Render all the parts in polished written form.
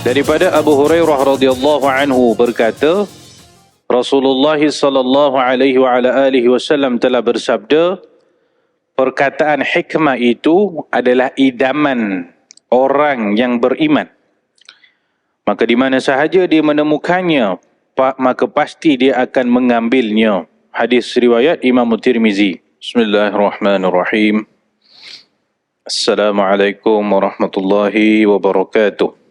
Daripada Abu Hurairah radhiyallahu anhu berkata, Rasulullah sallallahu alaihi wasallam telah bersabda, perkataan hikmah itu adalah idaman orang yang beriman. Maka di mana sahaja dia menemukannya, maka pasti dia akan mengambilnya. Hadis riwayat Imam Tirmizi. Bismillahirrahmanirrahim. Assalamualaikum warahmatullahi wabarakatuh.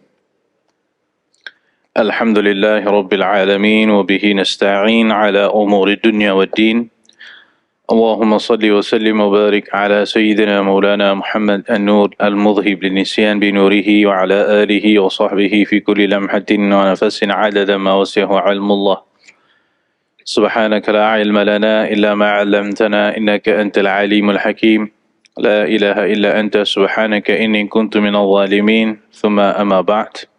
Alhamdulillahi Rabbil Alamin wa bihi nasta'in ala umuri dunya wa din. Allahumma salli wa sallim wa barik ala Sayyidina Maulana Muhammad an-Nur al-Mudhib lin-nisyan bi nurihi wa ala alihi wa sahbihi fi kulli lamhatin wa nafasin adada ma wasi'ahu ilmullah. Subhanaka la ilma lana illa ma 'allamtana innaka antal alimul hakim. La ilaha illa anta subhanaka inni kuntu minadh dhalimin. Thumma amma ba'd.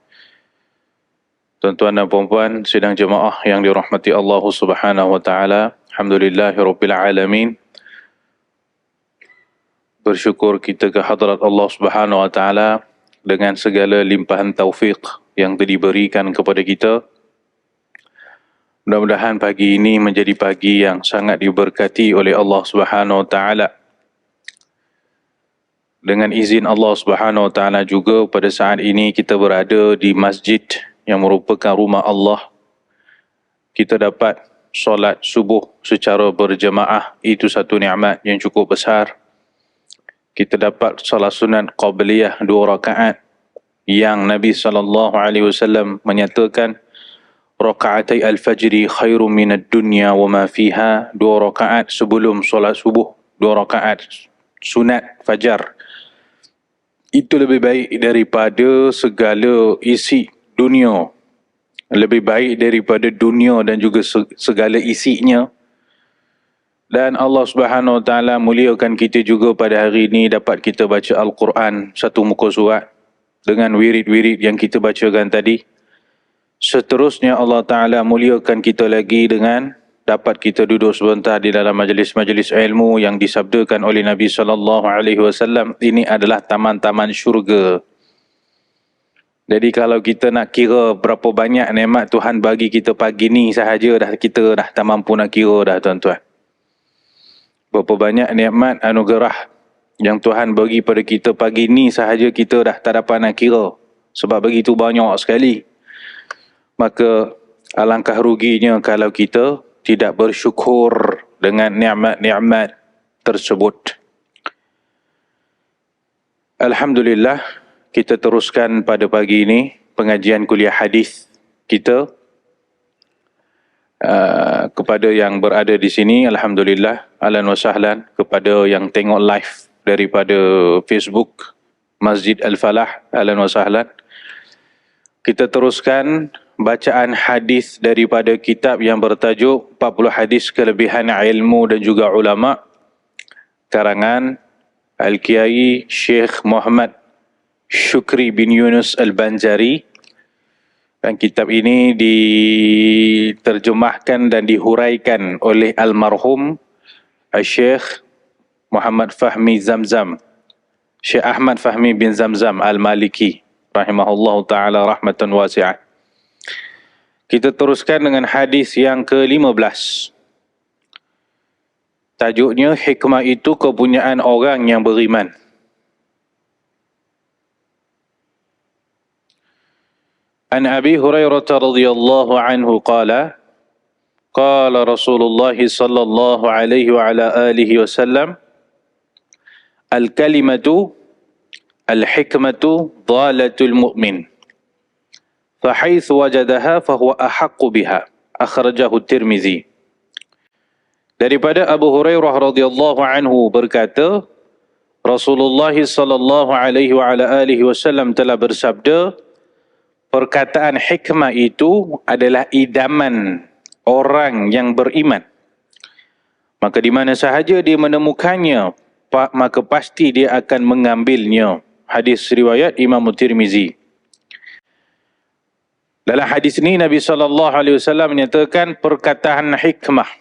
Tuan-tuan dan puan-puan sidang jemaah yang dirahmati Allah Subhanahu wa taala, alhamdulillahirabbil alamin. Bersyukur kita ke hadrat Allah Subhanahu wa taala dengan segala limpahan taufik yang diberikan kepada kita. Mudah-mudahan pagi ini menjadi pagi yang sangat diberkati oleh Allah Subhanahu wa taala. Dengan izin Allah Subhanahu wa taala juga pada saat ini kita berada di masjid yang merupakan rumah Allah. Kita dapat solat subuh secara berjemaah, itu satu nikmat yang cukup besar. Kita dapat solat sunat qabliyah 2 rakaat yang Nabi SAW menyatakan rakaatai al-fajri khairum minad dunya wa ma fiha. 2 rakaat sebelum solat subuh, 2 rakaat sunat fajar, itu lebih baik daripada segala isi dunia, lebih baik daripada dunia dan juga segala isinya. Dan Allah Subhanahu wa taala muliakan kita juga pada hari ini dapat kita baca Al-Quran satu muka surat dengan wirid-wirid yang kita bacakan tadi. Seterusnya Allah taala muliakan kita lagi dengan dapat kita duduk sebentar di dalam majlis-majlis ilmu yang disabdakan oleh Nabi sallallahu alaihi wasallam, ini adalah taman-taman syurga. Jadi kalau kita nak kira berapa banyak nikmat Tuhan bagi kita pagi ni sahaja kita dah tak mampu nak kira dah tuan-tuan. Berapa banyak nikmat anugerah yang Tuhan bagi pada kita pagi ni sahaja kita dah tak dapat nak kira. Sebab begitu banyak sekali. Maka alangkah ruginya kalau kita tidak bersyukur dengan nikmat-nikmat tersebut. Alhamdulillah, kita teruskan pada pagi ini pengajian kuliah hadis kita. Kepada yang berada di sini, alhamdulillah, ahlan wa sahlan. Kepada yang tengok live daripada Facebook Masjid Al-Falah, ahlan wa sahlan. Kita teruskan bacaan hadis daripada kitab yang bertajuk 40 hadis kelebihan ilmu dan juga ulama, karangan Al-Kiai Syekh Muhammad Syukri bin Yunus Al-Banjari. Dan kitab ini diterjemahkan dan dihuraikan oleh almarhum Syekh Muhammad Fahmi Zamzam, Syekh Ahmad Fahmi bin Zamzam Al-Maliki rahimahullahu ta'ala rahmatan wasi'ah. Kita teruskan dengan hadis yang ke-15. Tajuknya, hikmah itu kepunyaan orang yang beriman. An Abi Hurairah radhiyallahu anhu qala qala Rasulullah sallallahu alaihi wa ala alihi wasallam al-kalimatu al-hikmatu dhalatul mu'min fahaitsu wajadaha fahuwa ahaqqu biha. Akhrajahu Tirmizi. Daripada Abu Hurairah radhiyallahu anhu berkata, Rasulullah sallallahu alaihi wa ala alihi wasallam telah bersabda, perkataan hikmah itu adalah idaman orang yang beriman. Maka di mana sahaja dia menemukannya, maka pasti dia akan mengambilnya. Hadis riwayat Imam Tirmizi. Dalam hadis ini Nabi SAW menyatakan perkataan hikmah.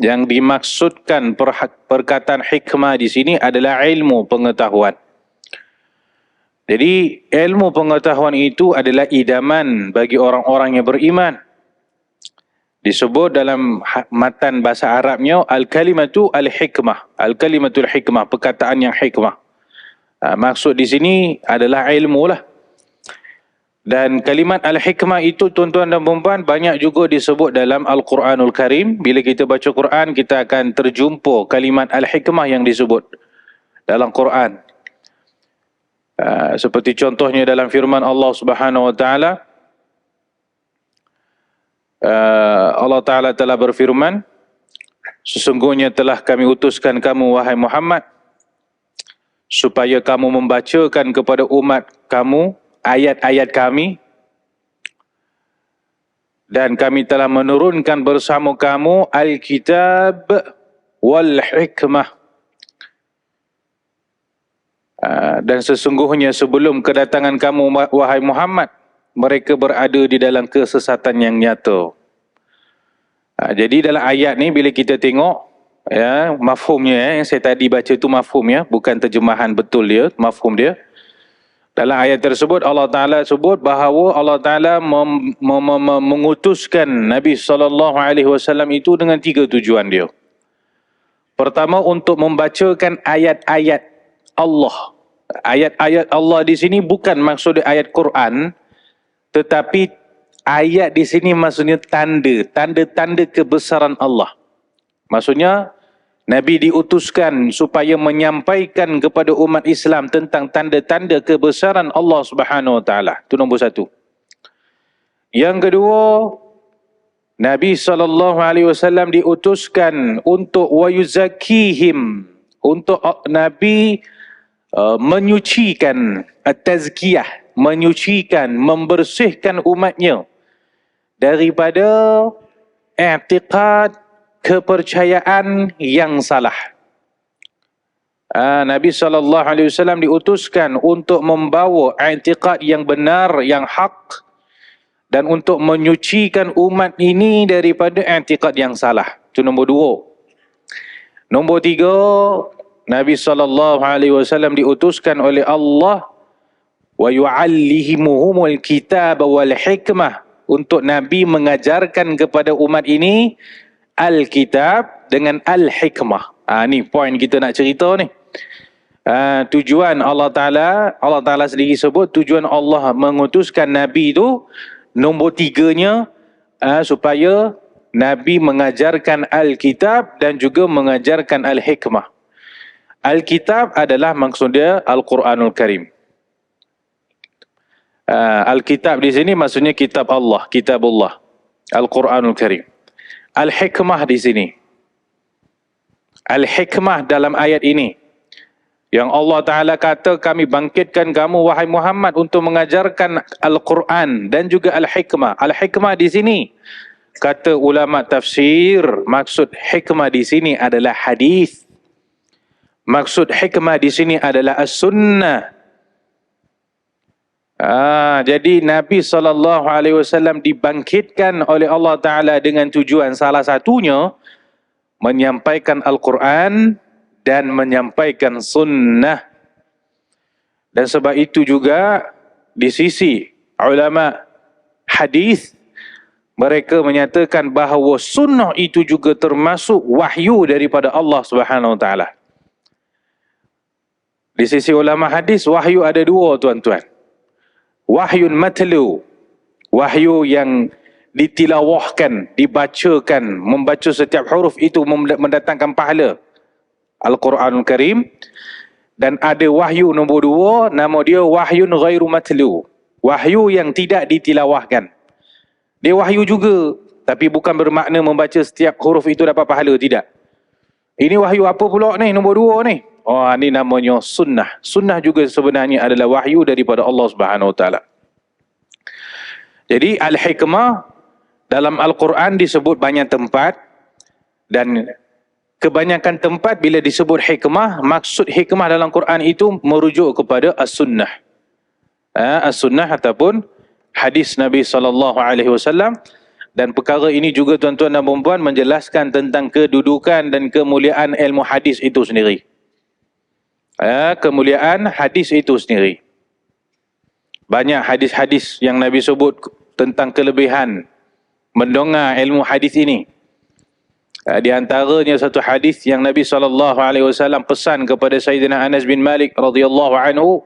Yang dimaksudkan perkataan hikmah di sini adalah ilmu pengetahuan. Jadi ilmu pengetahuan itu adalah idaman bagi orang-orang yang beriman. Disebut dalam matan bahasa Arabnya al-kalimatu al-hikmah. Al-kalimatul hikmah, perkataan yang hikmah. Maksud di sini adalah ilmu lah. Dan kalimat al-hikmah itu tuan-tuan dan puan-puan banyak juga disebut dalam Al-Quranul Karim. Bila kita baca Quran, kita akan terjumpa kalimat al-hikmah yang disebut dalam Quran. Seperti contohnya dalam firman Allah Subhanahu wa taala, Allah Ta'ala telah berfirman, sesungguhnya telah kami utuskan kamu wahai Muhammad supaya kamu membacakan kepada umat kamu ayat-ayat kami, dan kami telah menurunkan bersama kamu Alkitab wal hikmah. Dan sesungguhnya sebelum kedatangan kamu wahai Muhammad, mereka berada di dalam kesesatan yang nyata. Jadi dalam ayat ni bila kita tengok mafhumnya, yang saya tadi baca tu mafhum bukan terjemahan betul dia, mafhum dia. Dalam ayat tersebut Allah Ta'ala sebut bahawa Allah Ta'ala mengutuskan Nabi SAW itu dengan 3 tujuan dia. Pertama, untuk membacakan ayat-ayat Allah. Ayat-ayat Allah di sini bukan maksud ayat Quran, tetapi ayat di sini maksudnya tanda-tanda kebesaran Allah. Maksudnya Nabi diutuskan supaya menyampaikan kepada umat Islam tentang tanda-tanda kebesaran Allah Subhanahu wa taala. Itu nombor 1. Yang kedua, Nabi SAW diutuskan untuk wayuzakihim, untuk Nabi menyucikan, at-tazkiyah, menyucikan, membersihkan umatnya daripada i'tiqad, kepercayaan yang salah. Nabi SAW diutuskan untuk membawa i'tiqad yang benar, yang hak, dan untuk menyucikan umat ini daripada i'tiqad yang salah. Itu nombor 2. Nombor 3, Nabi SAW diutuskan oleh Allah wa yu'allihimuhumul kitab wal hikmah, untuk Nabi mengajarkan kepada umat ini Al-Kitab dengan Al-Hikmah. Ni poin kita nak cerita ni. Tujuan Allah Ta'ala sendiri sebut tujuan Allah mengutuskan Nabi itu, nombor 3-nya supaya Nabi mengajarkan Al-Kitab dan juga mengajarkan Al-Hikmah. Al-Kitab adalah maksudnya Al-Quranul Karim. Al-Kitab di sini maksudnya kitab Allah, kitabullah, Al-Quranul Karim. Al-Hikmah di sini, Al-Hikmah dalam ayat ini, yang Allah Ta'ala kata kami bangkitkan kamu wahai Muhammad untuk mengajarkan Al-Quran dan juga Al-Hikmah. Al-Hikmah di sini, kata ulama tafsir, maksud hikmah di sini adalah hadis. Maksud hikmah di sini adalah as-sunnah. Jadi Nabi SAW dibangkitkan oleh Allah Ta'ala dengan tujuan salah satunya menyampaikan Al-Quran dan menyampaikan sunnah. Dan sebab itu juga di sisi ulama hadis, mereka menyatakan bahawa sunnah itu juga termasuk wahyu daripada Allah Subhanahu Wa Ta'ala. Di sisi ulama hadis, wahyu ada 2 tuan-tuan. Wahyun matlu, wahyu yang ditilawahkan, dibacakan, membaca setiap huruf itu mendatangkan pahala, Al-Quranul Karim. Dan ada wahyu nombor 2, nama dia wahyun ghairu matlu, wahyu yang tidak ditilawahkan. Dia wahyu juga, tapi bukan bermakna membaca setiap huruf itu dapat pahala, tidak. Ini wahyu apa pula ni, nombor 2 ni? Ini namanya sunnah. Sunnah juga sebenarnya adalah wahyu daripada Allah Subhanahu Wa Taala. Jadi Al-Hikmah dalam Al-Quran disebut banyak tempat, dan kebanyakan tempat bila disebut hikmah, maksud hikmah dalam Quran itu merujuk kepada as-sunnah. As-sunnah ataupun hadis Nabi SAW. Dan perkara ini juga tuan-tuan dan puan-puan menjelaskan tentang kedudukan dan kemuliaan ilmu hadis itu sendiri. Kemuliaan hadis itu sendiri. Banyak hadis-hadis yang Nabi sebut tentang kelebihan mendengar ilmu hadis ini. Di antaranya satu hadis yang Nabi SAW pesan kepada Sayyidina Anas bin Malik radhiyallahu anhu.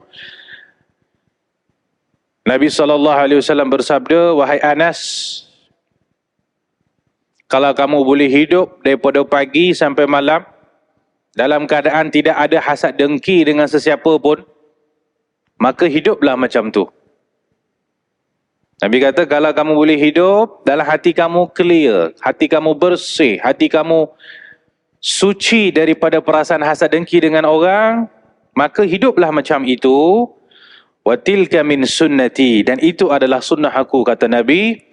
Nabi SAW bersabda, "Wahai Anas, kalau kamu boleh hidup daripada pagi sampai malam dalam keadaan tidak ada hasad dengki dengan sesiapa pun, maka hiduplah macam tu." Nabi kata, kalau kamu boleh hidup dalam hati kamu clear, hati kamu bersih, hati kamu suci daripada perasaan hasad dengki dengan orang, maka hiduplah macam itu. Wa tilka min sunnati, dan itu adalah sunnah aku, kata Nabi.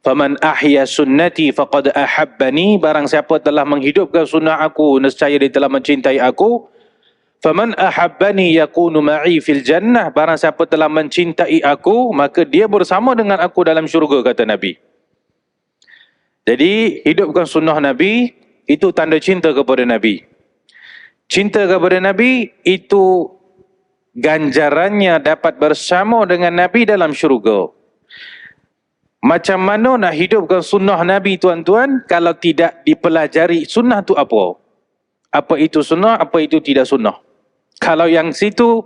Faman ahya sunnati faqad ahabbani, barang siapa telah menghidupkan sunnah aku, nescaya dia telah mencintai aku. Faman ahabbani yakunu ma'i fil jannah, barang siapa telah mencintai aku, maka dia bersama dengan aku dalam syurga, kata Nabi. Jadi hidupkan sunnah Nabi, itu tanda cinta kepada Nabi. Cinta kepada Nabi itu ganjarannya dapat bersama dengan Nabi dalam syurga. Macam mana nak hidupkan sunnah Nabi, tuan-tuan, kalau tidak dipelajari sunnah tu apa? Apa itu sunnah, apa itu tidak sunnah? Kalau yang situ,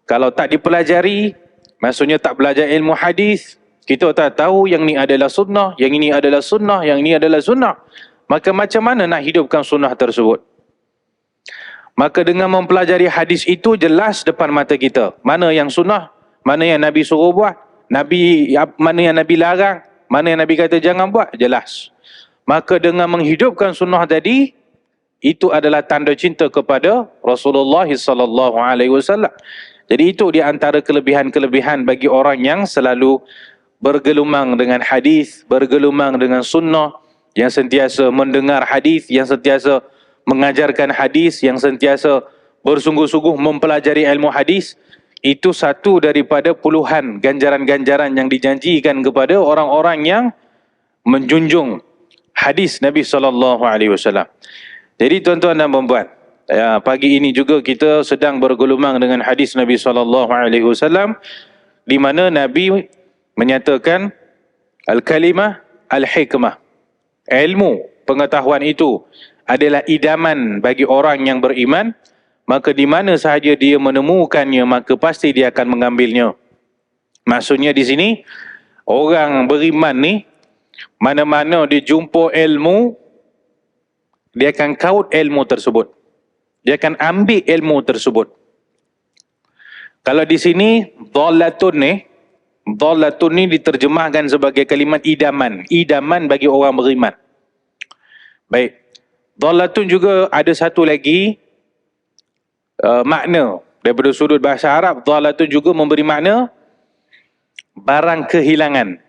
kalau tak dipelajari, maksudnya tak belajar ilmu hadis, kita tak tahu yang ni adalah sunnah, yang ini adalah sunnah, yang ini adalah sunnah, maka macam mana nak hidupkan sunnah tersebut? Maka dengan mempelajari hadis itu, jelas depan mata kita mana yang sunnah, mana yang Nabi suruh buat, mana yang Nabi larang, mana yang Nabi kata jangan buat, jelas. Maka dengan menghidupkan sunnah tadi, itu adalah tanda cinta kepada Rasulullah SAW. Jadi itu di antara kelebihan-kelebihan bagi orang yang selalu bergelumang dengan hadis, bergelumang dengan sunnah, yang sentiasa mendengar hadis, yang sentiasa mengajarkan hadis, yang sentiasa bersungguh-sungguh mempelajari ilmu hadis. Itu satu daripada puluhan ganjaran-ganjaran yang dijanjikan kepada orang-orang yang menjunjung hadis Nabi SAW. Jadi tuan-tuan dan puan-puan, pagi ini juga kita sedang bergelumang dengan hadis Nabi SAW, di mana Nabi menyatakan al-kalimah al-hikmah, ilmu pengetahuan itu adalah idaman bagi orang yang beriman, maka di mana sahaja dia menemukannya, maka pasti dia akan mengambilnya. Maksudnya di sini, orang beriman ni, mana-mana dia jumpa ilmu, dia akan kaut ilmu tersebut. Dia akan ambil ilmu tersebut. Kalau di sini, dhalatun ni diterjemahkan sebagai kalimat idaman. Idaman bagi orang beriman. Baik. Dhalatun juga ada satu lagi makna. Daripada sudut bahasa Arab, dhalatun juga memberi makna barang kehilangan.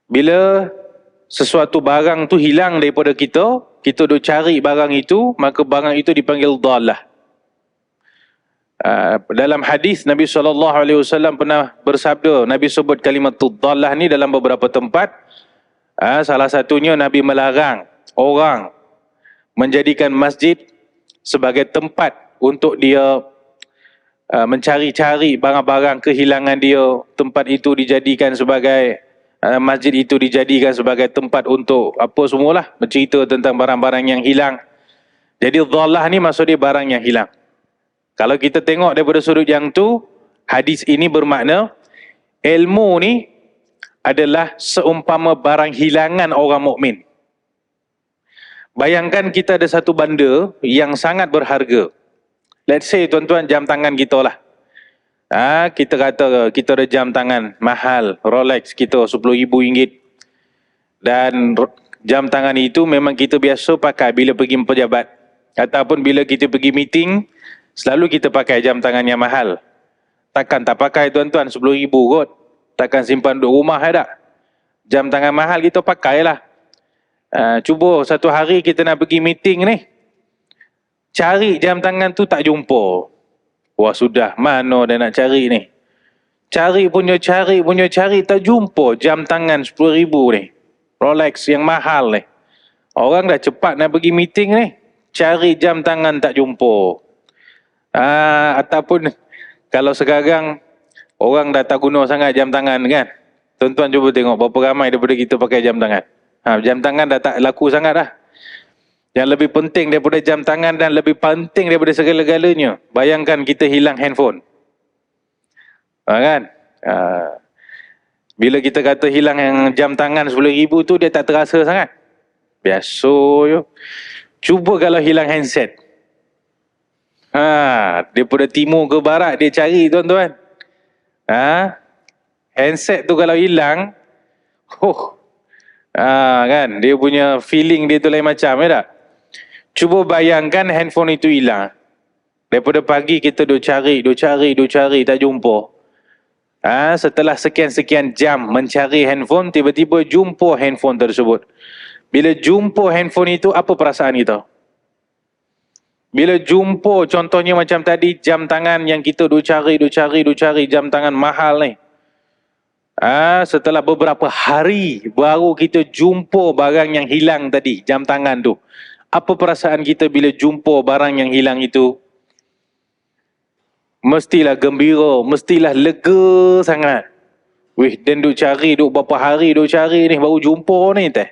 Bila sesuatu barang tu hilang daripada kita, kita duk cari barang itu, maka barang itu dipanggil dhalah. Dalam hadis Nabi SAW pernah bersabda, Nabi sebut kalimat dhalah ni dalam beberapa tempat. Salah satunya Nabi melarang orang menjadikan masjid sebagai tempat untuk dia mencari-cari barang-barang kehilangan dia. Tempat itu dijadikan sebagai masjid itu dijadikan sebagai tempat untuk apa semualah, bercerita tentang barang-barang yang hilang. Jadi dhalah ni maksud dia barang yang hilang. Kalau kita tengok daripada sudut yang tu, hadis ini bermakna ilmu ni adalah seumpama barang hilangan orang mukmin. Bayangkan kita ada satu benda yang sangat berharga. Let's say tuan-tuan, jam tangan kita lah. Kita kata kita ada jam tangan mahal, Rolex kita RM10,000. Dan jam tangan itu memang kita biasa pakai bila pergi pejabat. Ataupun bila kita pergi meeting, selalu kita pakai jam tangan yang mahal. Takkan tak pakai tuan-tuan, RM10,000 kot. Takkan simpan duduk rumah tak? Jam tangan mahal kita pakailah. Cuba satu hari kita nak pergi meeting ni, cari jam tangan tu tak jumpa. Wah sudah, mana dia nak cari ni? Cari punya cari, tak jumpa jam tangan RM10,000 ni. Rolex yang mahal ni. Orang dah cepat nak pergi meeting ni, cari jam tangan tak jumpa. Ataupun kalau sekarang Orang dah tak guna sangat jam tangan kan. Tuan-tuan cuba tengok berapa ramai daripada kita pakai jam tangan. Jam tangan dah tak laku sangat dah. Yang lebih penting daripada jam tangan dan lebih penting daripada segala-galanya, bayangkan kita hilang handphone. Kan? Bila kita kata hilang yang jam tangan 10,000 tu, dia tak terasa sangat. Biasa je. Cuba kalau hilang handset. Daripada timur ke barat dia cari tuan-tuan. Handset tu kalau hilang, kan, dia punya feeling dia tu lain macam, ya tak? Cuba bayangkan handphone itu hilang. Daripada pagi kita duk cari, tak jumpa. Setelah sekian-sekian jam mencari handphone, tiba-tiba jumpa handphone tersebut. Bila jumpa handphone itu, apa perasaan kita? Bila jumpa contohnya macam tadi, jam tangan yang kita duk cari, jam tangan mahal ni. Setelah beberapa hari, baru kita jumpa barang yang hilang tadi, jam tangan tu. Apa perasaan kita bila jumpa barang yang hilang itu? Mestilah gembira, mestilah lega sangat. Dan duk cari, duk berapa hari duk cari ni, baru jumpa ni teh.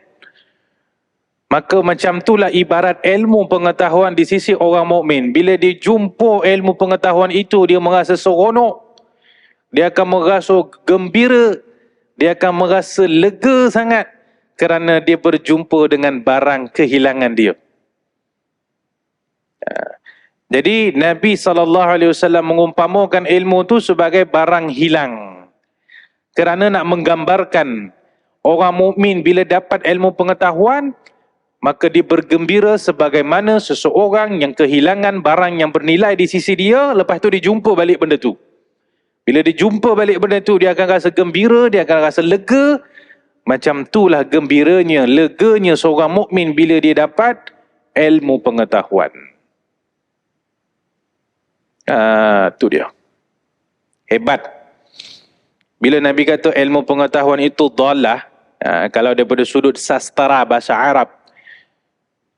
Maka macam itulah ibarat ilmu pengetahuan di sisi orang mukmin. Bila dia jumpa ilmu pengetahuan itu, dia merasa seronok. Dia akan merasa gembira. Dia akan merasa lega sangat kerana dia berjumpa dengan barang kehilangan dia. Jadi Nabi SAW mengumpamakan ilmu tu sebagai barang hilang. Kerana nak menggambarkan orang mukmin bila dapat ilmu pengetahuan, maka dia bergembira sebagaimana seseorang yang kehilangan barang yang bernilai di sisi dia, lepas tu dia jumpa balik benda tu. Bila dia jumpa balik benda tu, dia akan rasa gembira, dia akan rasa lega. Macam itulah gembiranya, leganya seorang mukmin bila dia dapat ilmu pengetahuan. Tu dia. Hebat. Bila Nabi kata ilmu pengetahuan itu dhalah, kalau daripada sudut sastera bahasa Arab,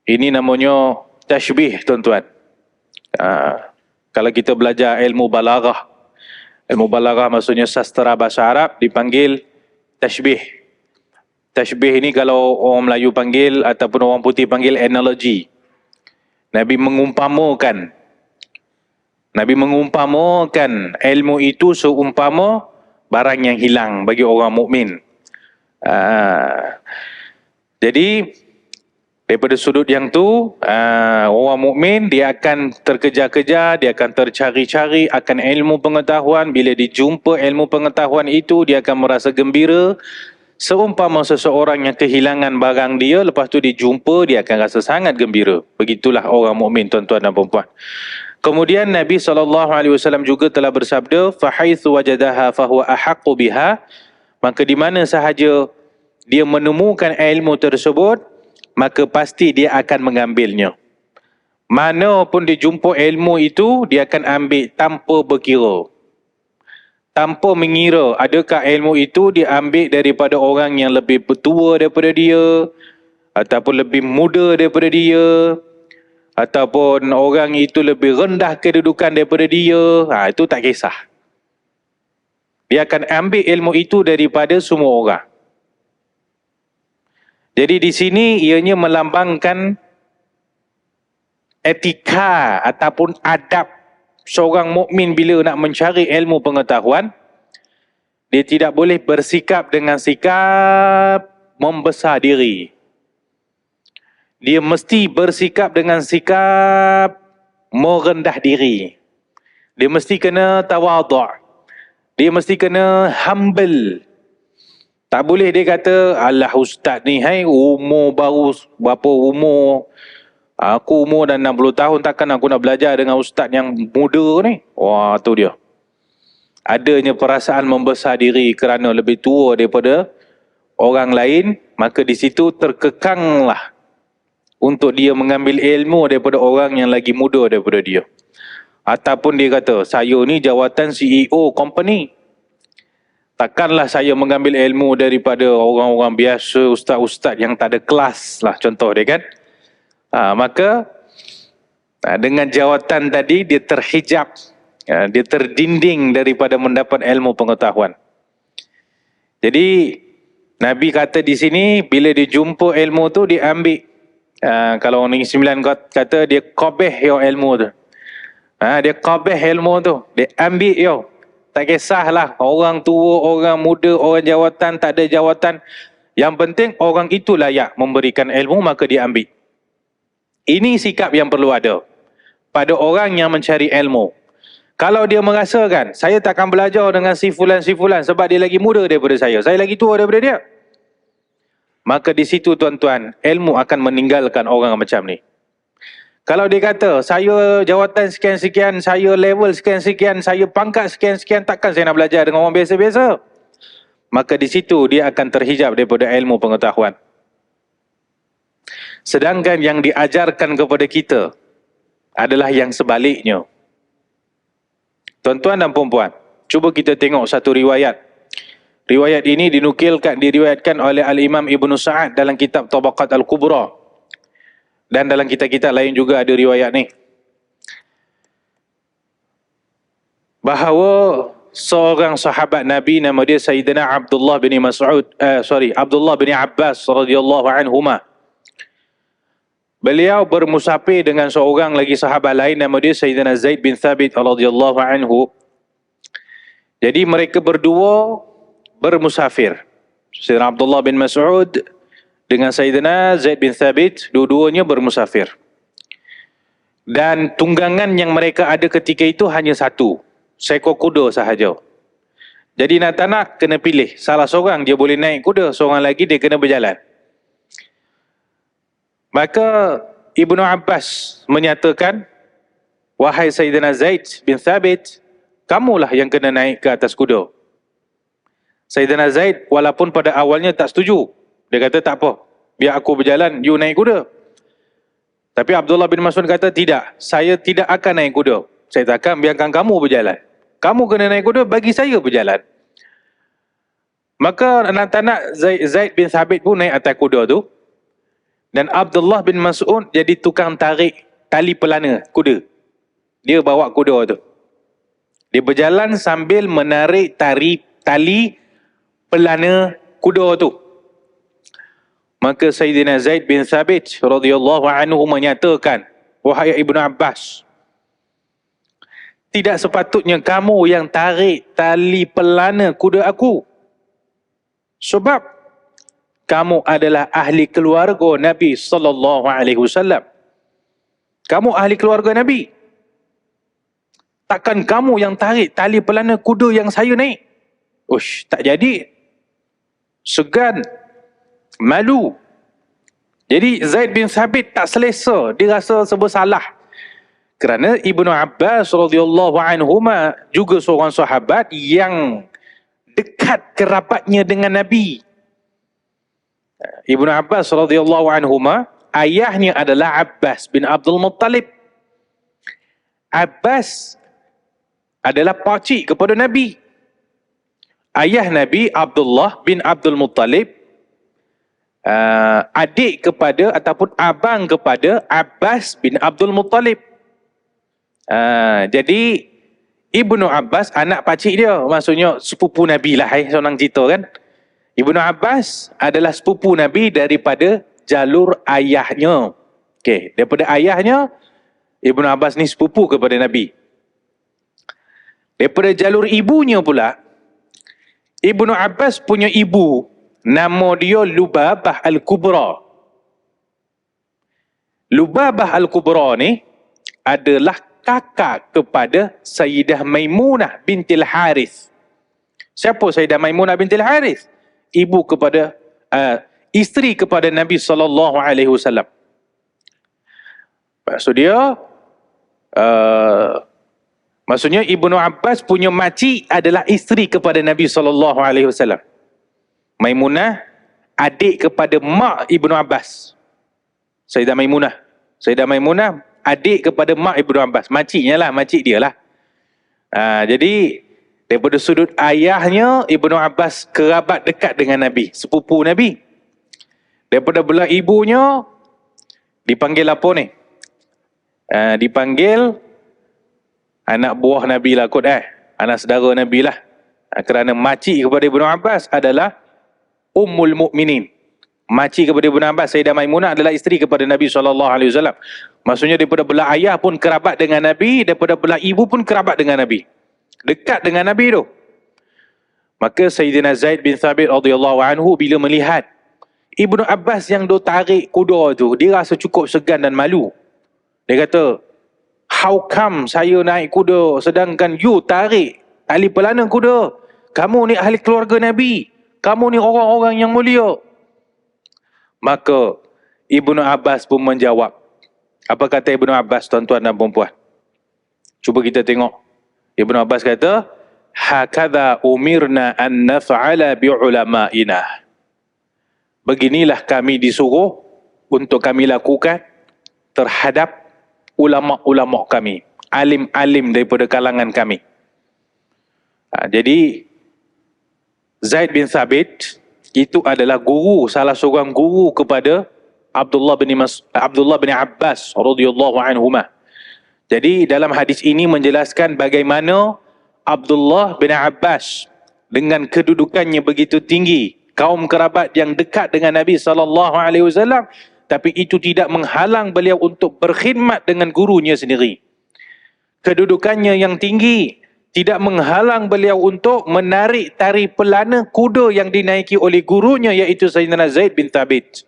ini namanya tashbih, tuan-tuan. Kalau kita belajar ilmu balaghah, ilmu balaghah maksudnya sastera bahasa Arab, dipanggil tashbih. Tashbih ini kalau orang Melayu panggil ataupun orang putih panggil analogi. Nabi mengumpamakan ilmu itu seumpama barang yang hilang bagi orang mukmin. Jadi daripada sudut yang tu, orang mukmin dia akan terkejar-kejar, dia akan tercari-cari akan ilmu pengetahuan. Bila dijumpa ilmu pengetahuan itu, dia akan merasa gembira. Seumpama seseorang yang kehilangan barang dia, lepas tu dijumpa, dia akan rasa sangat gembira. Begitulah orang mukmin, tuan-tuan dan puan-puan. Kemudian Nabi SAW juga telah bersabda, "Fahaitsu wajadaha fahuwa ahaqqu biha." Maka di mana sahaja dia menemukan ilmu tersebut, maka pasti dia akan mengambilnya. Mana pun dia jumpa ilmu itu, dia akan ambil tanpa berkira. Tanpa mengira adakah ilmu itu diambil daripada orang yang lebih tua daripada dia, ataupun lebih muda daripada dia, ataupun orang itu lebih rendah kedudukan daripada dia. Itu tak kisah. Dia akan ambil ilmu itu daripada semua orang. Jadi di sini ianya melambangkan etika ataupun adab seorang mukmin bila nak mencari ilmu pengetahuan. Dia tidak boleh bersikap dengan sikap membesar diri. Dia mesti bersikap dengan sikap merendah diri. Dia mesti kena tawadhu'. Dia mesti kena humble. Tak boleh dia kata, alah ustaz ni, umur baru berapa umur. Aku umur dah 60 tahun, takkan aku nak belajar dengan ustaz yang muda ni. Wah, tu dia. Adanya perasaan membesar diri kerana lebih tua daripada orang lain, maka di situ terkekanglah untuk dia mengambil ilmu daripada orang yang lagi muda daripada dia. Ataupun dia kata, saya ni jawatan CEO company. Takkanlah saya mengambil ilmu daripada orang-orang biasa, ustaz-ustaz yang tak ada kelas lah, contoh dia kan. Maka dengan jawatan tadi dia terhijab Dia terdinding daripada mendapat ilmu pengetahuan. Jadi Nabi kata di sini, bila dia jumpa ilmu tu, dia ambil. Kalau orang Negeri Sembilan kata, dia qabih yo ilmu tu. Dia qabih ilmu tu, dia ambil yo. Tak kisahlah orang tua, orang muda, orang jawatan, tak ada jawatan. Yang penting orang itu layak memberikan ilmu, maka dia ambil. Ini sikap yang perlu ada pada orang yang mencari ilmu. Kalau dia merasakan, saya takkan belajar dengan si fulan sebab dia lagi muda daripada saya lagi tua daripada dia, maka di situ tuan-tuan, ilmu akan meninggalkan orang macam ni. Kalau dia kata, saya jawatan sekian-sekian, saya level sekian-sekian, saya pangkat sekian-sekian, takkan saya nak belajar dengan orang biasa-biasa, maka di situ dia akan terhijab daripada ilmu pengetahuan. Sedangkan yang diajarkan kepada kita adalah yang sebaliknya. Tuan-tuan dan puan-puan, cuba kita tengok satu riwayat. Riwayat ini diriwayatkan oleh Al-Imam Ibn Sa'ad dalam kitab Tabaqat Al-Kubra. Dan dalam kitab-kitab lain juga ada riwayat ni. Bahawa seorang sahabat Nabi, nama dia Sayyidina Abdullah bin Abbas radhiyallahu anhuma. Beliau bermusafir dengan seorang lagi sahabat lain, nama dia Sayyidina Zaid bin Thabit radhiyallahu anhu. Jadi mereka berdua bermusafir. Sayyidina Abdullah bin Mas'ud dengan Sayyidina Zaid bin Thabit, dua-duanya bermusafir. Dan tunggangan yang mereka ada ketika itu hanya satu, seekor kuda sahaja. Jadi nak tak nak kena pilih, salah seorang dia boleh naik kuda, seorang lagi dia kena berjalan. Maka Ibnu Abbas menyatakan, wahai Sayyidina Zaid bin Thabit, kamulah yang kena naik ke atas kuda. Sayyidina Zaid walaupun pada awalnya tak setuju, dia kata tak apa, biar aku berjalan, you naik kuda. Tapi Abdullah bin Mas'ud kata tidak, saya tidak akan naik kuda, saya tak akan biarkan kamu berjalan. Kamu kena naik kuda, bagi saya berjalan. Maka nak tak nak Zaid bin Thabit pun naik atas kuda tu. Dan Abdullah bin Mas'ud jadi tukang tarik tali pelana kuda. Dia bawa kuda tu. Dia berjalan sambil menarik tali pelana kuda tu. Maka Sayyidina Zaid bin Thabit radhiyallahu anhu menyatakan, wahai Ibnu Abbas, tidak sepatutnya kamu yang tarik tali pelana kuda aku. Sebab kamu adalah ahli keluarga Nabi sallallahu alaihi wasallam. Kamu ahli keluarga Nabi. Takkan kamu yang tarik tali pelana kuda yang saya naik? Ush, tak jadi. Segan, malu. Jadi Zaid bin Thabit tak selesa, dia rasa serba salah. Kerana Ibnu Abbas radhiyallahu anhuma juga seorang sahabat yang dekat kerabatnya dengan Nabi. Ibnu Abbas radhiyallahu anhuma, ayahnya adalah Abbas bin Abdul Muttalib. Abbas adalah pakcik kepada Nabi. Ayah Nabi Abdullah bin Abdul Muttalib, adik kepada ataupun abang kepada Abbas bin Abdul Muttalib. Jadi Ibnu Abbas anak pakcik dia, maksudnya sepupu Nabi lah, seorang cerita kan. Ibnu Abbas adalah sepupu Nabi daripada jalur ayahnya. Okey, daripada ayahnya, Ibnu Abbas ni sepupu kepada Nabi. Daripada jalur ibunya pula, Ibnu Abbas punya ibu, nama dia Lubabah Al-Kubra. Lubabah Al-Kubra ni adalah kakak kepada Sayyidah Maimunah bintil Harith. Siapa Sayyidah Maimunah bintil Harith? Ibu kepada isteri kepada Nabi sallallahu alaihi wasallam. Maksudnya Ibnu Abbas punya makcik adalah isteri kepada Nabi sallallahu alaihi wasallam. Maimunah adik kepada mak Ibnu Abbas. Sayyidah Maimunah. Sayyidah Maimunah adik kepada mak Ibnu Abbas. Makciknya lah, makcik dia lah. Jadi daripada sudut ayahnya, Ibnu Abbas kerabat dekat dengan Nabi, sepupu Nabi. Daripada belah ibunya, dipanggil apa ni? Dipanggil Anak buah Nabi lah kot anak saudara Nabi lah. Kerana makcik kepada Ibnu Abbas adalah Ummul Mukminin. Makcik kepada Ibnu Abbas, Sayyidah Maimunah, adalah isteri kepada Nabi SAW. Maksudnya daripada belah ayah pun kerabat dengan Nabi, daripada belah ibu pun kerabat dengan Nabi. Dekat dengan Nabi tu. Maka Sayyidina Zaid bin Thabit radhiyallahu anhu bila melihat Ibnu Abbas yang duk tarik kuda tu, dia rasa cukup segan dan malu. Dia kata, how come saya naik kuda sedangkan you tarik tali pelana kuda? Kamu ni ahli keluarga Nabi. Kamu ni orang-orang yang mulia. Maka Ibnu Abbas pun menjawab. Apa kata Ibnu Abbas, tuan-tuan dan puan-puan? Cuba kita tengok. Ibnu Abbas kata, hakadha umirna an naf'ala bi'ulama'ina. Beginilah kami disuruh untuk kami lakukan terhadap ulama-ulama kami, alim-alim daripada kalangan kami. Jadi Zaid bin Thabit itu adalah guru, salah seorang guru kepada Abdullah bin Abbas radhiyallahu anhuma. Jadi dalam hadis ini menjelaskan bagaimana Abdullah bin Abbas dengan kedudukannya begitu tinggi, kaum kerabat yang dekat dengan Nabi SAW, tapi itu tidak menghalang beliau untuk berkhidmat dengan gurunya sendiri. Kedudukannya yang tinggi tidak menghalang beliau untuk menarik tari pelana kuda yang dinaiki oleh gurunya, iaitu Sayyidina Zaid bin Thabit.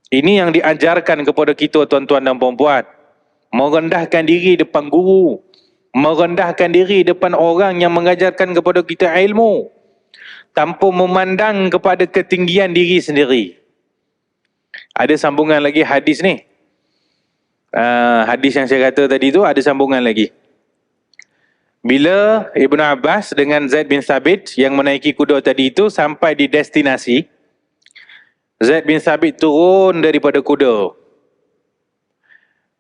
Ini yang diajarkan kepada kita, tuan-tuan dan puan-puan. Merendahkan diri depan guru. Merendahkan diri depan orang yang mengajarkan kepada kita ilmu. Tanpa memandang kepada ketinggian diri sendiri. Ada sambungan lagi hadis ni. Hadis yang saya kata tadi tu ada sambungan lagi. Bila Ibnu Abbas dengan Zaid bin Thabit yang menaiki kuda tadi itu sampai di destinasi, Zaid bin Thabit turun daripada kuda.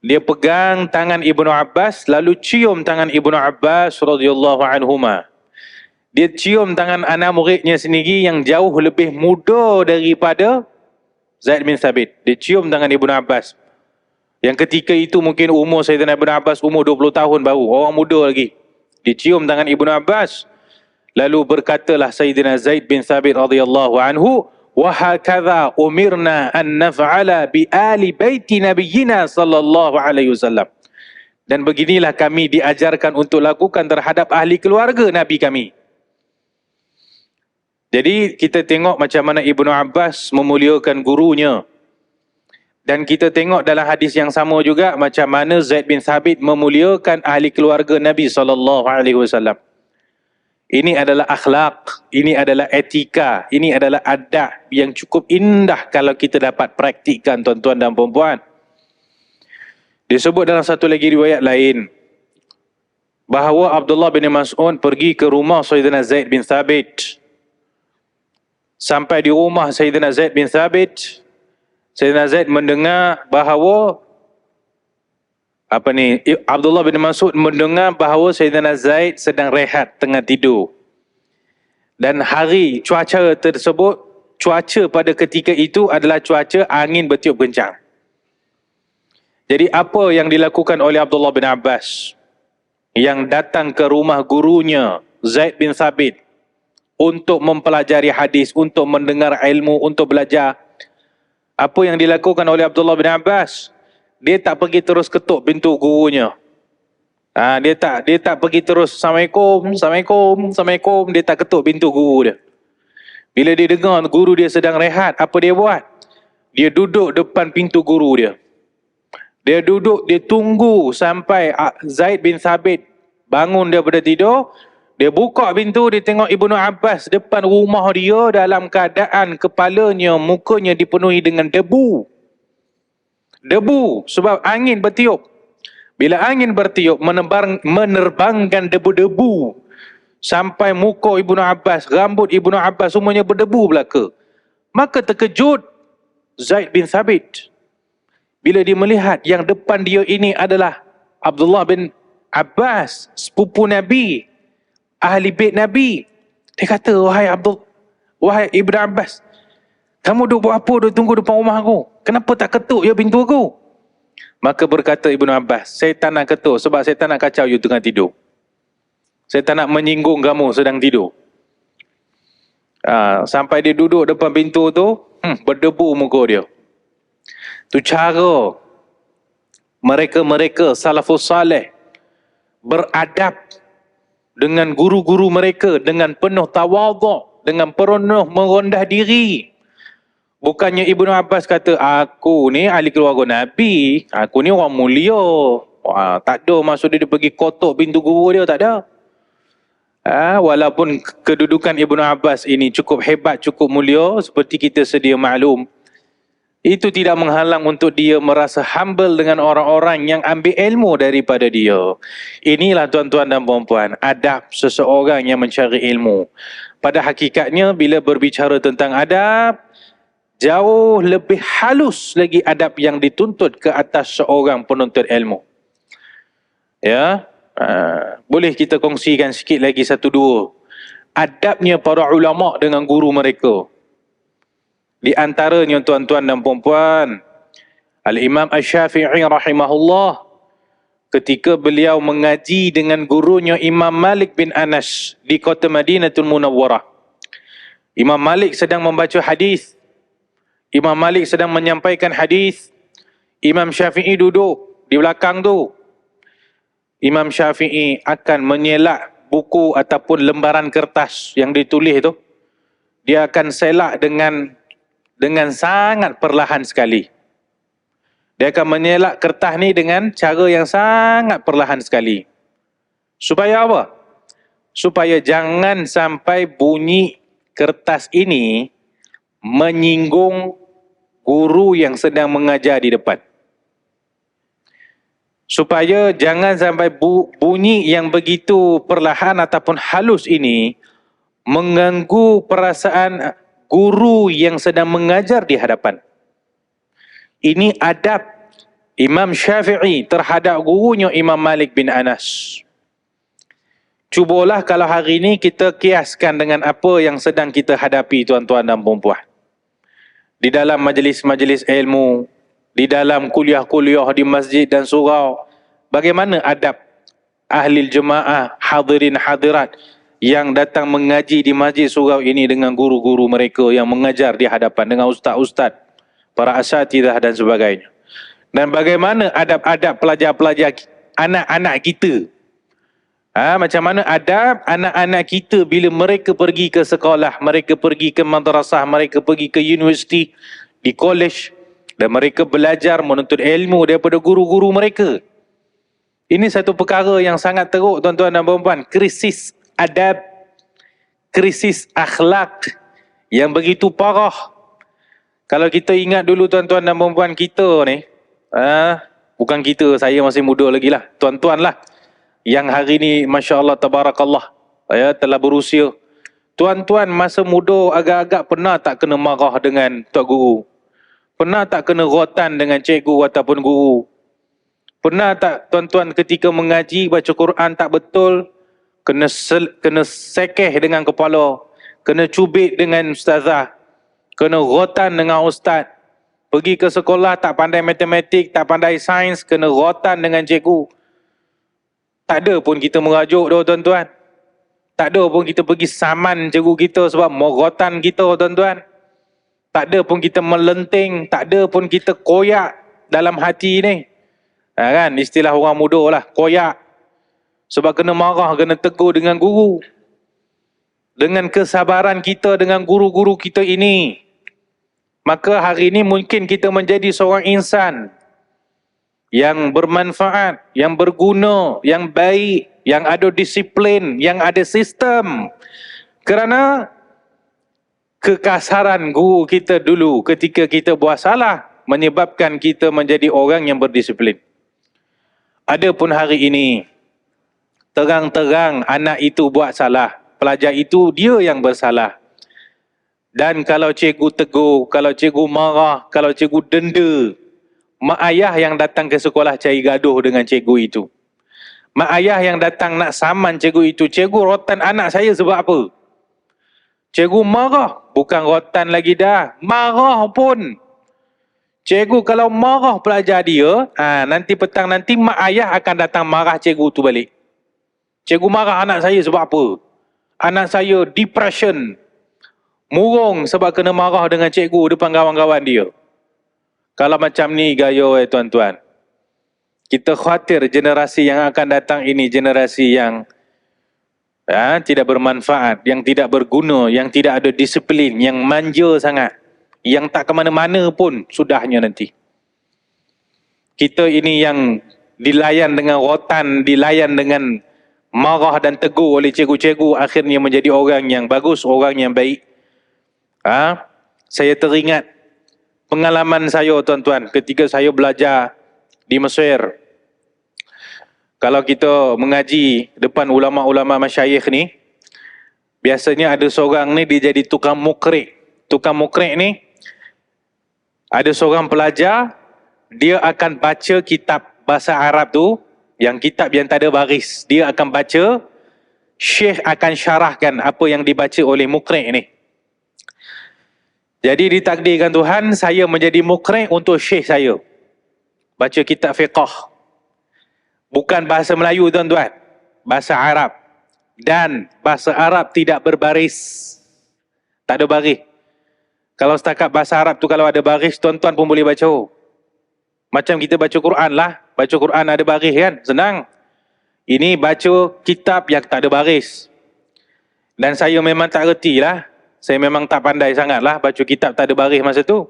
Dia pegang tangan Ibnu Abbas lalu cium tangan Ibnu Abbas radhiyallahu anhuma. Dia cium tangan anak muridnya sendiri yang jauh lebih muda daripada Zaid bin Thabit. Dia cium tangan Ibnu Abbas. Yang ketika itu mungkin umur Sayyidina Ibnu Abbas umur 20 tahun baru, orang muda lagi. Dia cium tangan Ibnu Abbas. Lalu berkatalah Sayyidina Zaid bin Thabit radhiyallahu anhu, wa hakadha umirna an naf'ala bi ali baiti nabiyyina sallallahu alaihi wasallam. Dan beginilah kami diajarkan untuk lakukan terhadap ahli keluarga Nabi kami. Jadi kita tengok macam mana Ibnu Abbas memuliakan gurunya. Dan kita tengok dalam hadis yang sama juga macam mana Zaid bin Thabit memuliakan ahli keluarga Nabi SAW. Ini adalah akhlak, ini adalah etika, ini adalah adab yang cukup indah kalau kita dapat praktikkan, tuan-tuan dan puan-puan. Disebut dalam satu lagi riwayat lain bahawa Abdullah bin Mas'ud pergi ke rumah Sayyidina Zaid bin Thabit. Sampai di rumah Sayyidina Zaid bin Thabit, Sayyidina Zaid mendengar bahawa Abdullah bin Mas'ud mendengar bahawa Sayyidina Zaid sedang rehat tengah tidur. Dan cuaca tersebut, cuaca pada ketika itu adalah cuaca angin bertiup kencang. Jadi apa yang dilakukan oleh Abdullah bin Abbas yang datang ke rumah gurunya Zaid bin Thabit untuk mempelajari hadis, untuk mendengar ilmu, untuk belajar. Apa yang dilakukan oleh Abdullah bin Abbas? Dia tak pergi terus ketuk pintu gurunya. Dia tak pergi terus Assalamualaikum. Dia tak ketuk pintu guru dia. Bila dia dengar guru dia sedang rehat, apa dia buat? Dia duduk depan pintu guru dia. Dia duduk, dia tunggu sampai Zaid bin Thabit bangun daripada tidur. Dia buka pintu, dia tengok Ibnu Abbas depan rumah dia dalam keadaan kepalanya, mukanya dipenuhi dengan debu. Debu sebab angin bertiup. Bila angin bertiup menerbangkan debu-debu sampai muka Ibnu Abbas, rambut Ibnu Abbas semuanya berdebu belaka. Maka terkejut Zaid bin Thabit bila dia melihat yang depan dia ini adalah Abdullah bin Abbas, sepupu Nabi, ahli bait Nabi. Dia kata, wahai Ibnu Abbas, kamu duduk buat apa, duduk tunggu depan rumah aku? Kenapa tak ketuk je pintu aku? Maka berkata Ibnu Abbas, saya tak nak ketuk sebab saya tak nak kacau you tengah tidur. Saya tak nak menyinggung kamu sedang tidur. Sampai dia duduk depan pintu tu, berdebu muka dia. Tu cara mereka-mereka salafus saleh beradab dengan guru-guru mereka dengan penuh tawaduk, dengan penuh merendah diri. Bukannya Ibnu Abbas kata, aku ni ahli keluarga Nabi, aku ni orang mulia. Tak ada maksud dia pergi kotok pintu guru dia, tak ada. Walaupun kedudukan Ibnu Abbas ini cukup hebat, cukup mulia, seperti kita sedia maklum, itu tidak menghalang untuk dia merasa humble dengan orang-orang yang ambil ilmu daripada dia. Inilah tuan-tuan dan puan-puan, adab seseorang yang mencari ilmu. Pada hakikatnya, bila berbicara tentang adab, jauh lebih halus lagi adab yang dituntut ke atas seorang penuntut ilmu. Ya, boleh kita kongsikan sikit lagi satu dua adabnya para ulama dengan guru mereka. Di antaranya tuan-tuan dan puan-puan, Al-Imam Asy-Syafi'i rahimahullah, ketika beliau mengaji dengan gurunya Imam Malik bin Anas di kota Madinatul Munawwarah. Imam Malik sedang membaca hadis. Imam Malik sedang menyampaikan hadis. Imam Syafi'i duduk di belakang tu. Imam Syafi'i akan menyelak buku ataupun lembaran kertas yang ditulis tu. Dia akan selak dengan sangat perlahan sekali. Dia akan menyelak kertas ni dengan cara yang sangat perlahan sekali. Supaya apa? Supaya jangan sampai bunyi kertas ini menyinggung guru yang sedang mengajar di depan. Supaya jangan sampai bunyi yang begitu perlahan ataupun halus ini mengganggu perasaan guru yang sedang mengajar di hadapan. Ini adab Imam Syafi'i terhadap gurunya Imam Malik bin Anas. Cubalah kalau hari ini kita kiaskan dengan apa yang sedang kita hadapi tuan-tuan dan puan-puan. Di dalam majlis-majlis ilmu, di dalam kuliah-kuliah di masjid dan surau, bagaimana adab ahli jemaah, hadirin hadirat yang datang mengaji di masjid surau ini dengan guru-guru mereka yang mengajar di hadapan, dengan ustaz-ustaz, para asatidzah dan sebagainya. Dan bagaimana adab-adab pelajar-pelajar anak-anak kita. Macam mana adab anak-anak kita bila mereka pergi ke sekolah, mereka pergi ke madrasah, mereka pergi ke universiti, di college, dan mereka belajar menuntut ilmu daripada guru-guru mereka. Ini satu perkara yang sangat teruk tuan-tuan dan puan-puan. Krisis adab, krisis akhlak yang begitu parah. Kalau kita ingat dulu tuan-tuan dan puan-puan kita ni, bukan kita, saya masih muda lagi lah, tuan-tuan lah, yang hari ni Masya Allah Tabarakallah telah berusia. Tuan-tuan masa muda agak-agak pernah tak kena marah dengan tuan guru? Pernah tak kena rotan dengan cikgu ataupun guru? Pernah tak tuan-tuan ketika mengaji baca Quran tak betul, kena sekeh dengan kepala, kena cubit dengan ustazah, kena rotan dengan ustaz? Pergi ke sekolah tak pandai matematik, tak pandai sains, kena rotan dengan cikgu. Tak ada pun kita merajuk dah tuan-tuan. Tak ada pun kita pergi saman cikgu kita sebab merotan kita tuan-tuan. Tak ada pun kita melenting, tak ada pun kita koyak dalam hati ni. Kan istilah orang muda lah, koyak. Sebab kena marah, kena tegur dengan guru. Dengan kesabaran kita dengan guru-guru kita ini, maka hari ini mungkin kita menjadi seorang insan yang bermanfaat, yang berguna, yang baik, yang ada disiplin, yang ada sistem. Kerana kekasaran guru kita dulu ketika kita buat salah menyebabkan kita menjadi orang yang berdisiplin. Adapun hari ini, terang-terang anak itu buat salah, pelajar itu dia yang bersalah. Dan kalau cikgu tegur, kalau cikgu marah, kalau cikgu denda, mak ayah yang datang ke sekolah cari gaduh dengan cikgu itu. Mak ayah yang datang nak saman cikgu itu, cikgu rotan anak saya sebab apa? Cikgu marah, bukan rotan lagi dah, marah pun. Cikgu kalau marah pelajar dia, nanti petang nanti mak ayah akan datang marah cikgu tu balik. Cikgu marah anak saya sebab apa? Anak saya depression, murung sebab kena marah dengan cikgu depan kawan-kawan dia. Kalau macam ni gaya tuan-tuan, kita khawatir generasi yang akan datang ini generasi yang tidak bermanfaat, yang tidak berguna, yang tidak ada disiplin, yang manja sangat, yang tak ke mana-mana pun sudahnya nanti. Kita ini yang dilayan dengan rotan, dilayan dengan marah dan tegur oleh cikgu-cikgu, akhirnya menjadi orang yang bagus, orang yang baik. Saya teringat pengalaman saya tuan-tuan ketika saya belajar di Mesir. Kalau kita mengaji depan ulama-ulama masyayikh ni, biasanya ada seorang ni dia jadi tukang mukrek. Tukang mukrek ni, ada seorang pelajar, dia akan baca kitab bahasa Arab tu, yang kitab yang tak ada baris. Dia akan baca, syekh akan syarahkan apa yang dibaca oleh mukrek ni. Jadi ditakdirkan Tuhan, saya menjadi mukrek untuk syekh saya. Baca kitab fiqh. Bukan bahasa Melayu tuan-tuan, bahasa Arab. Dan bahasa Arab tidak berbaris. Tak ada baris. Kalau setakat bahasa Arab tu kalau ada baris, tuan-tuan pun boleh baca. Macam kita baca Quran lah. Baca Quran ada baris kan, senang. Ini baca kitab yang tak ada baris. Dan saya memang tak reti lah. Saya memang tak pandai sangat lah baca kitab tak ada baris masa tu.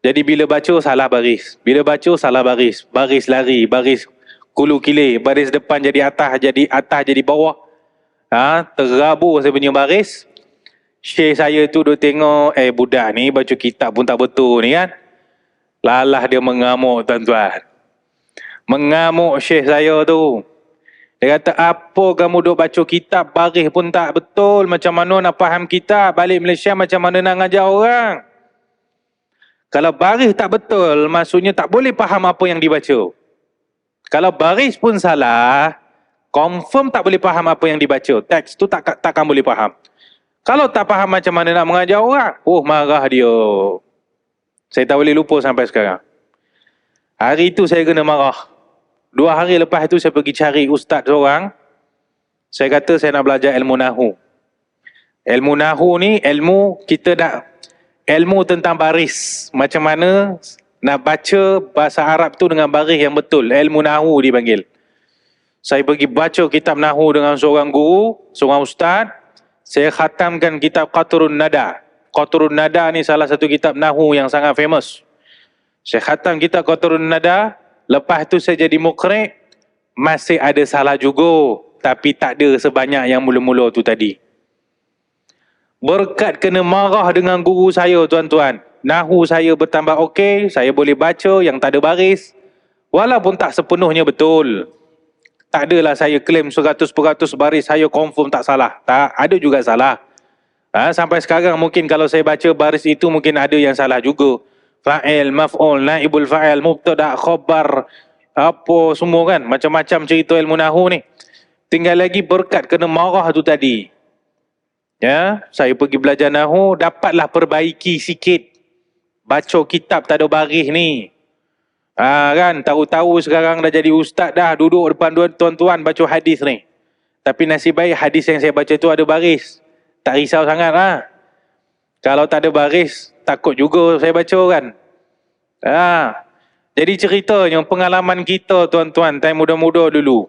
Jadi bila baca salah baris. Bila baca salah baris. Baris lari, baris kulu kilir, baris depan jadi atas jadi bawah. Terabur saya punya baris. Syekh saya tu duk tengok, budak ni baca kitab pun tak betul ni kan. Lalah dia mengamuk tuan-tuan. Mengamuk syekh saya tu. Dia kata, apa kamu duk baca kitab, baris pun tak betul. Macam mana nak faham kitab? Balik Malaysia macam mana nak ngajar orang? Kalau baris tak betul, maksudnya tak boleh faham apa yang dibaca. Kalau baris pun salah, confirm tak boleh faham apa yang dibaca. Teks tu takkan boleh faham. Kalau tak faham macam mana nak mengajar orang, marah dia. Saya tak boleh lupa sampai sekarang. Hari itu saya kena marah. 2 hari lepas itu saya pergi cari ustaz seorang. Saya kata saya nak belajar ilmu nahu. Ilmu nahu ni ilmu ilmu tentang baris. Macam mana nak baca bahasa Arab tu dengan baris yang betul. Ilmu nahu dipanggil. Saya pergi baca kitab nahu dengan seorang guru, seorang ustaz. Saya khatamkan kitab Qatrun Nada. Qatrun Nada ni salah satu kitab nahu yang sangat famous. Saya khatam kitab Qatrun Nada. Lepas tu saya jadi mukrek. Masih ada salah juga. Tapi tak ada sebanyak yang mula-mula tu tadi. Berkat kena marah dengan guru saya tuan-tuan. Nahu saya bertambah okey. Saya boleh baca yang tak ada baris. Walaupun tak sepenuhnya betul. Tak adalah saya klaim 100% baris saya confirm tak salah. Tak, ada juga salah. Sampai sekarang mungkin kalau saya baca baris itu mungkin ada yang salah juga. Fa'il, maf'ul, naibul fa'il, mubtada, khabar, apa semua kan. Macam-macam cerita ilmu nahu ni. Tinggal lagi berkat kena marah tu tadi. Ya, saya pergi belajar nahu, dapatlah perbaiki sikit. Baca kitab tak ada baris ni. Kan, tahu-tahu sekarang dah jadi ustaz dah, duduk depan tuan-tuan baca hadis ni. Tapi nasib baik hadis yang saya baca tu ada baris. Tak risau sangat lah. Kalau tak ada baris, takut juga saya baca kan. Jadi ceritanya pengalaman kita tuan-tuan, time muda-muda dulu.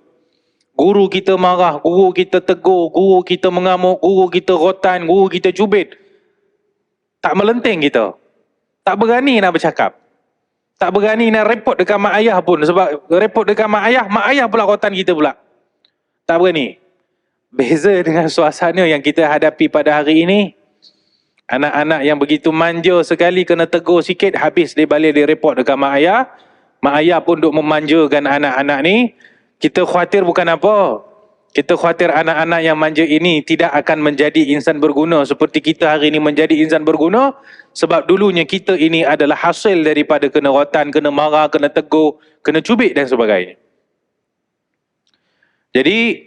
Guru kita marah, guru kita tegur, guru kita mengamuk, guru kita rotan, guru kita cubit. Tak melenting kita. Tak berani nak bercakap. Tak berani nak report dekat mak ayah pun. Sebab report dekat mak ayah pula rotan kita pula. Tak berani. Beza dengan suasana yang kita hadapi pada hari ini. Anak-anak yang begitu manja sekali kena tegur sikit, habis dia balik dia report dekat mak ayah. Mak ayah pun duk memanjakan anak-anak ni. Kita khawatir bukan apa. Kita khawatir anak-anak yang manja ini tidak akan menjadi insan berguna seperti kita hari ini menjadi insan berguna. Sebab dulunya kita ini adalah hasil daripada kena rotan, kena marah, kena tegur, kena cubit dan sebagainya. Jadi,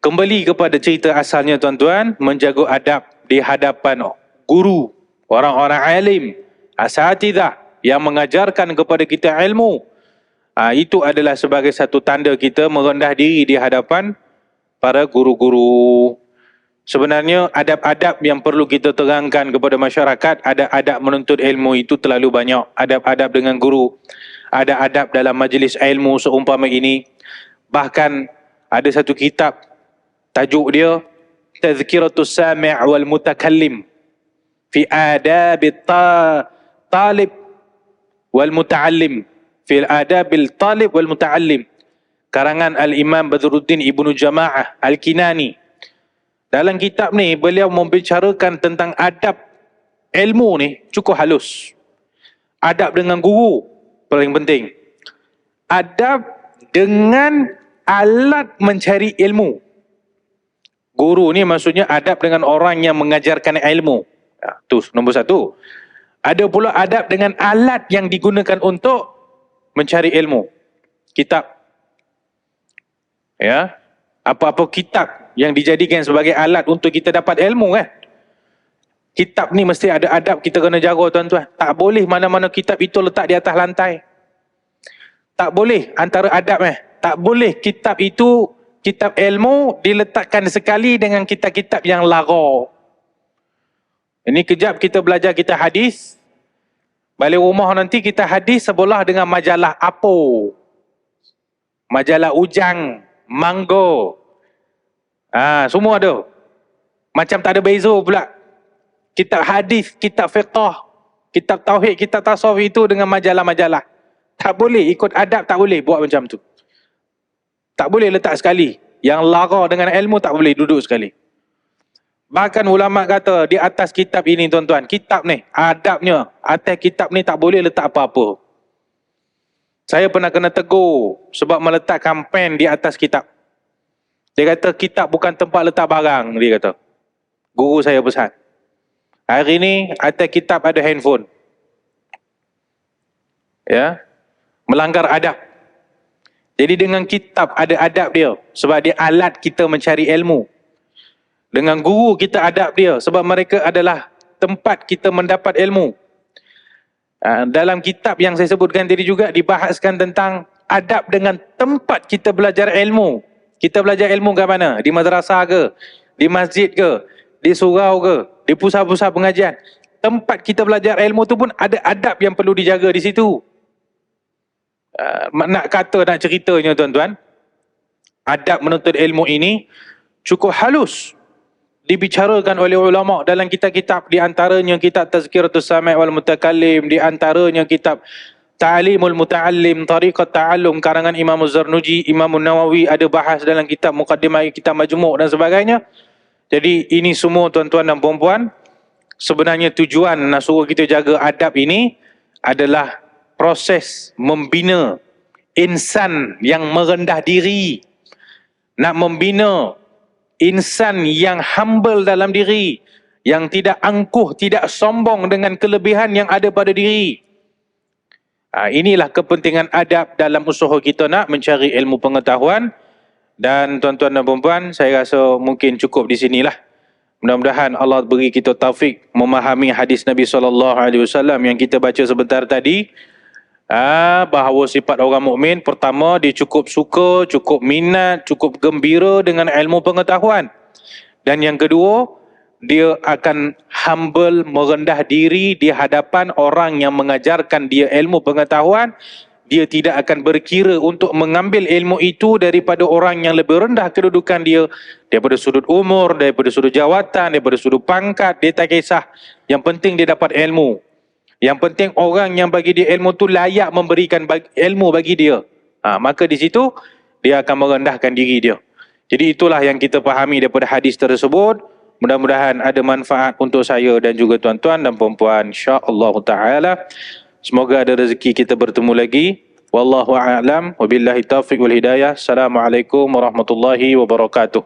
kembali kepada cerita asalnya tuan-tuan, menjaga adab di hadapan guru, orang-orang alim, asatidzah, yang mengajarkan kepada kita ilmu, itu adalah sebagai satu tanda kita merendah diri di hadapan para guru-guru. Sebenarnya adab-adab yang perlu kita terangkan kepada masyarakat, ada adab menuntut ilmu itu terlalu banyak. Adab-adab dengan guru, ada adab dalam majlis ilmu seumpama ini. Bahkan ada satu kitab, tajuk dia Tazkiratus Sami' wal Mutakallim fi Adabil Talib wal Muta'allim, fi Adabil Talib wal Muta'allim, karangan Al-Imam Badruddin Ibnu Jama'ah Al-Kinani. Dalam kitab ni beliau membicarakan tentang adab ilmu ni cukup halus. Adab dengan guru paling penting. Adab dengan alat mencari ilmu. Guru ni maksudnya adab dengan orang yang mengajarkan ilmu. Tu nombor satu. Ada pula adab dengan alat yang digunakan untuk mencari ilmu. Kitab. Ya. Apa-apa kitab yang dijadikan sebagai alat untuk kita dapat ilmu kan. Kitab ni mesti ada adab kita kena jaga tuan-tuan. Tak boleh mana-mana kitab itu letak di atas lantai. Tak boleh antara adab tak boleh kitab itu, kitab ilmu diletakkan sekali dengan kitab-kitab yang lara. Ini kejap kita belajar kita hadis. Balik rumah nanti kita hadis sebelah dengan majalah Apo, majalah Ujang, Manggo. Semua ada. Macam tak ada beza pula. Kitab hadis, kitab fiqh, kitab tauhid, kitab tasawuf itu dengan majalah-majalah. Tak boleh ikut adab, tak boleh buat macam tu. Tak boleh letak sekali. Yang lara dengan ilmu tak boleh duduk sekali. Bahkan ulama kata di atas kitab ini tuan-tuan, kitab ni, adabnya, atas kitab ni tak boleh letak apa-apa. Saya pernah kena tegur sebab meletakkan pen di atas kitab. Dia kata kitab bukan tempat letak barang, dia kata. Guru saya pesan. Hari ni atas kitab ada handphone. Ya. Melanggar adab. Jadi dengan kitab ada adab dia sebab dia alat kita mencari ilmu. Dengan guru kita adab dia sebab mereka adalah tempat kita mendapat ilmu. Dalam kitab yang saya sebutkan tadi juga dibahaskan tentang adab dengan tempat kita belajar ilmu. Kita belajar ilmu ke mana? Di madrasah ke? Di masjid ke? Di surau ke? Di pusat-pusat pengajian. Tempat kita belajar ilmu tu pun ada adab yang perlu dijaga di situ. Nak kata, nak ceritanya tuan-tuan, adab menuntut ilmu ini cukup halus dibicarakan oleh ulama dalam kitab-kitab, di antaranya kitab Tazkiratus Sami' wal Mutakallim, di antaranya kitab Ta'limul Muta'allim, Tariqat Ta'allum karangan Imam Zarnuji, Imam Nawawi ada bahas dalam kitab Muqaddimah, kitab Majmu' dan sebagainya. Jadi ini semua tuan-tuan dan puan-puan, sebenarnya tujuan nak suruh kita jaga adab ini adalah proses membina insan yang merendah diri, nak membina insan yang humble dalam diri, yang tidak angkuh, tidak sombong dengan kelebihan yang ada pada diri. Inilah kepentingan adab dalam usaha kita nak mencari ilmu pengetahuan. Dan tuan-tuan dan puan-puan, saya rasa mungkin cukup di sinilah. Mudah-mudahan Allah beri kita taufik memahami hadis Nabi SAW yang kita baca sebentar tadi. Bahawa sifat orang mukmin, pertama dia cukup suka, cukup minat, cukup gembira dengan ilmu pengetahuan. Dan yang kedua, dia akan humble, merendah diri di hadapan orang yang mengajarkan dia ilmu pengetahuan. Dia tidak akan berkira untuk mengambil ilmu itu daripada orang yang lebih rendah kedudukan dia, daripada sudut umur, daripada sudut jawatan, daripada sudut pangkat. Dia tak kisah. Yang penting dia dapat ilmu. Yang penting orang yang bagi dia ilmu tu layak memberikan ilmu bagi dia. Maka di situ dia akan merendahkan diri dia. Jadi itulah yang kita fahami daripada hadis tersebut. Mudah-mudahan ada manfaat untuk saya dan juga tuan-tuan dan puan-puan, insya-Allah taala. Semoga ada rezeki kita bertemu lagi. Wallahu a'lam, wabillahi taufiq wal hidayah. Assalamualaikum warahmatullahi wabarakatuh.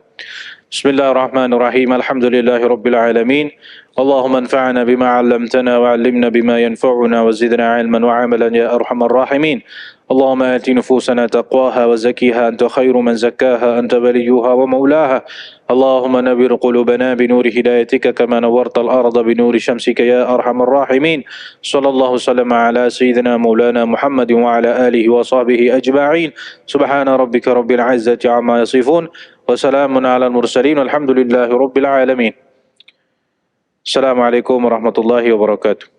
Bismillahirrahmanirrahim. Alhamdulillahirabbil alamin. Allahumma anfa'na bima 'allamtana wa 'allimna bima yanfa'una wa zidna 'ilman wa 'amalan ya arhamar rahimin. Allahumma ati nufusana taqwaha wa zakkiha anta khairu man zakkaha anta waliyuha wa maulaha. اللهم نبر قلوبنا بنور هدايتك كما نورت الأرض بنور شمسك يا أرحم الراحمين. صلى الله وسلم على سيدنا مولانا محمد وعلى آله وصحبه أجمعين. سبحان ربك رب العزة عما يصفون وسلام على المرسلين والحمد لله رب العالمين. Assalamualaikum warahmatullahi wabarakatuh.